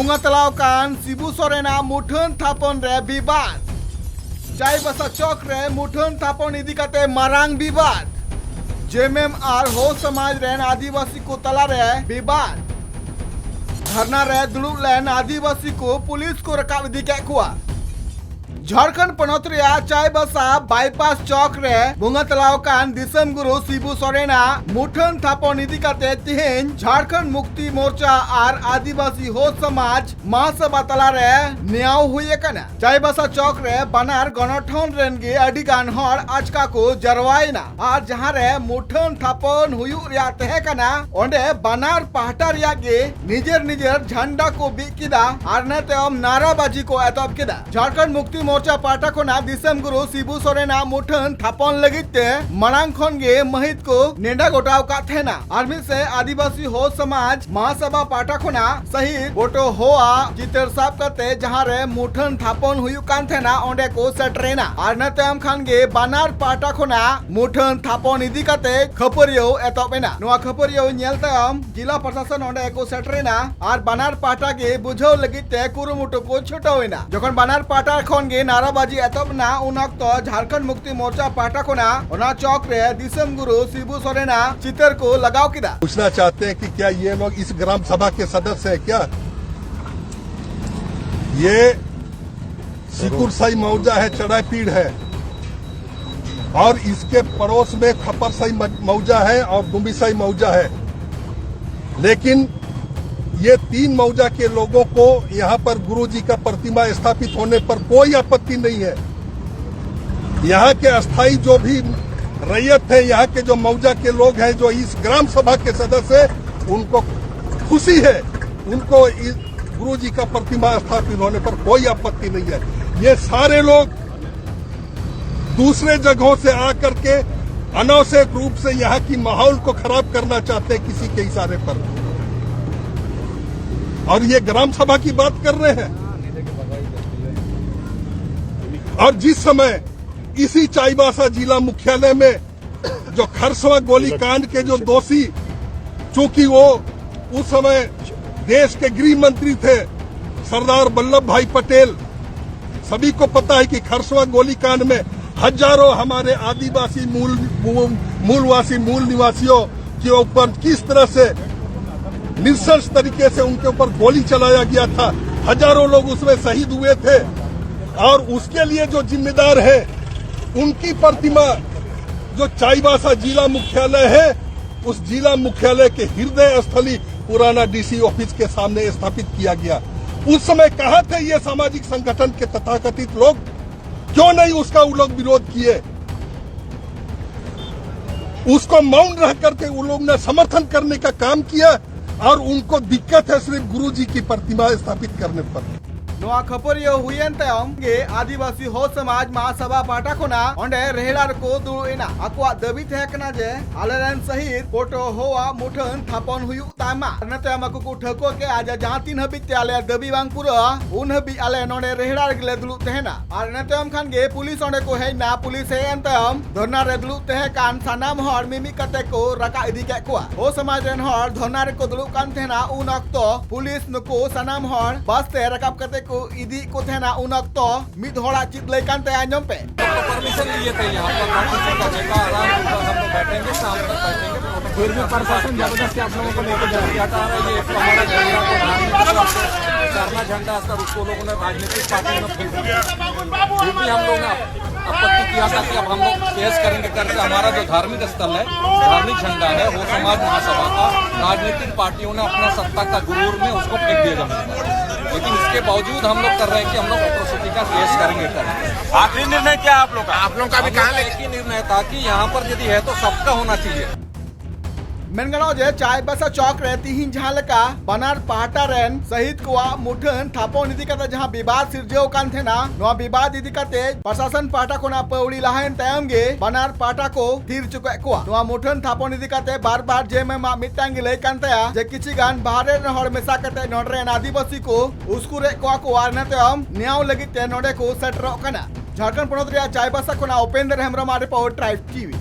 bunga telaw kan Sibu Sorena muthun thapon re bibad Chaibasa chok re muthun thapon idi kate marang bibad JMM और हो समाज rain आदिवासी को तला रे विवाद धरना रे दुलुक लेन आदिवासी को पुलिस को रकाब दी के कुआ झारखंड पनोत रेया चाईबासा बाईपास चौक रे बुंगा तलाव कान दिसम गुरु शिबू सोरेना मुठन थापन इदी काते तिहिन झारखंड मुक्ति मोर्चा और आदिवासी हो समाज महासभा तला रे न्याव हुए कना चाईबासा चौक रे बनार गणठन रेन गे अडी गान हर आजका को जरवाइना और जहां रे मुठन थापन हुयु रिया तहे कना ओंडे बनार पाहटा रिया गे निजेर झंडा को बिकिदा और ने तम नाराबाजी को एतब किदा झारखंड मुक्ति मोर्चा पाटा खोना दिसम गुरु शिबू सोरेना मुठन थापन लगिते मनांग खन गे महित को नेंडा गोटाव का थेना आर्मी से आदिवासी हो समाज महासभा पाटा खोना सहित बोटो होआ चितर साफ करते जहां रे मुठन थापन हुयु कान थेना ओंडे को सेटरेना और नतम खान गे बानार पाटा खोना मुठन थापन इदी काते खपरियो एतोबेना नोआ खपरियो नेलतम जिला प्रशासन ओंडे को सेटरेना और बानार पाटा गे बुझो लगिते कुरुमुटो को छुटोवेना जखन बानार पाटा खन गे नाराबाजी एतबना उन तो झारखंड मुक्ति मोर्चा पाटा कोना ओना चौक रे दिसम गुरु शिबू सोरेना चितर को लगाव किदा पूछना चाहते हैं कि क्या ये लोग इस ग्राम सभा के सदस्य है क्या? ये सिकुरसाई मौजा है, चढ़ाई पीड़ है और इसके पड़ोस में खपरसाई मौजा है और दुम्बिसाई मौजा है। लेकिन ये तीन मौजा के लोगों को यहाँ पर गुरुजी का प्रतिमा स्थापित होने पर कोई आपत्ति नहीं है। यहाँ के अस्थाई जो भी रैयत है, यहाँ के जो मौजा के लोग हैं जो इस ग्राम सभा के सदस्य हैं, उनको खुशी है, उनको गुरुजी का प्रतिमा स्थापित होने पर कोई आपत्ति नहीं है। ये सारे लोग दूसरे जगहों से आकर के अनावश्यक रूप से यहाँ की माहौल को खराब करना चाहते हैं किसी के इशारे पर, और ये ग्राम सभा की बात कर रहे हैं। और जिस समय इसी चाईबासा जिला मुख्यालय में जो खरसवा गोलीकांड के जो दोषी, चूंकि वो उस समय देश के गृह मंत्री थे सरदार वल्लभ भाई पटेल, सभी को पता है कि खरसवा गोलीकांड में हजारों हमारे आदिवासी मूल निवासियों के ऊपर किस तरह से निशंस तरीके से उनके ऊपर गोली चलाया गया था, हजारों लोग उसमें शहीद हुए थे। और उसके लिए जो जिम्मेदार है, उनकी प्रतिमा जो चाईबासा जिला मुख्यालय है, उस जिला मुख्यालय के हृदय स्थली पुराना डीसी ऑफिस के सामने स्थापित किया गया। उस समय कहाँ थे ये सामाजिक संगठन के तथाकथित लोग? क्यों नहीं उसका वो लोग विरोध किए? उसको मौन रह करके वो लोग ने समर्थन करने का काम किया और उनको दिक्कत है सिर्फ गुरुजी की प्रतिमा स्थापित करने पर। नोआ खपरियो हुयन तयम गे आदिवासी हो समाज महासभा पाटा खोना ओंडे रेहलार को दुएना अक्वा दबी थे कना जे आलेरन सहित फोटो होआ मुठन थापन हुयु तामा नते अमको को ठको के आज जहां तीन हबी आले दबी बांग पुरा उन हबी आले नोडे रेहलार गे दुलु तहेना और नते हम खान गे पुलिस ओंडे को हेना पुलिस हे अंतम धरना रे दुलु तहे कान सानाम हर मिमी कते को रका इदी के कुआ हो समाज रेन हर धरना रे को दुलु कान थेना उन अक्तो पुलिस नको सानाम हर बसते रकाब कते को इदी को थेना उन अक्तो मिद होड़ा चित ले कान ते आंजम पे परमिशन लिए थे। यहाँ पर आराम हम लोग बैठेंगे, शाम तक बैठेंगे। फिर भी प्रशासन जबरदस्ती आप लोगों को लेकर जाता है। ये हमारा झंडा झंडा सर उसको लोगों ने राजनीतिक पार्टी में फिर भी हम लोग ने आपत्ति किया था कि अब हम लोग केस करेंगे करके हमारा जो धार्मिक स्थल है, धार्मिक झंडा है, वो समाज महासभा का राजनीतिक पार्टियों ने अपना सत्ता का गुरूर में उसको फेंक दिया जमीन। लेकिन इसके बावजूद हम लोग कर रहे हैं कि हम लोग अट्रॉसिटी का केस करेंगे। आखिरी निर्णय क्या आप लोग का भी कहा एक ही निर्णय था कि यहाँ पर यदि है तो सबका होना चाहिए। मेनगणो जे चाईबासा चौक रहती ही झालका बनार पाटा रेन सहित कुआ मुठन थापो निधि का जहां विवाद सिरजेओ कान थे ना नोआ विवाद इदी काते प्रशासन पाटा कोना पौड़ी लाहन तायम गे बनार पाटा को थीर चुके कुआ नोआ मुठन थापो निधि काते बार-बार जे में मा मिटांग ले कान तया जे किछि गान बाहरे न हर मेसा काते नोडरे आदिवासी को उसकुरे कुआ को आरना तायम न्याव लगी ते नोडे को सेटरो कना झारखंड पनोत रे चाईबासा कोना Upendra Hembram report tribe TV.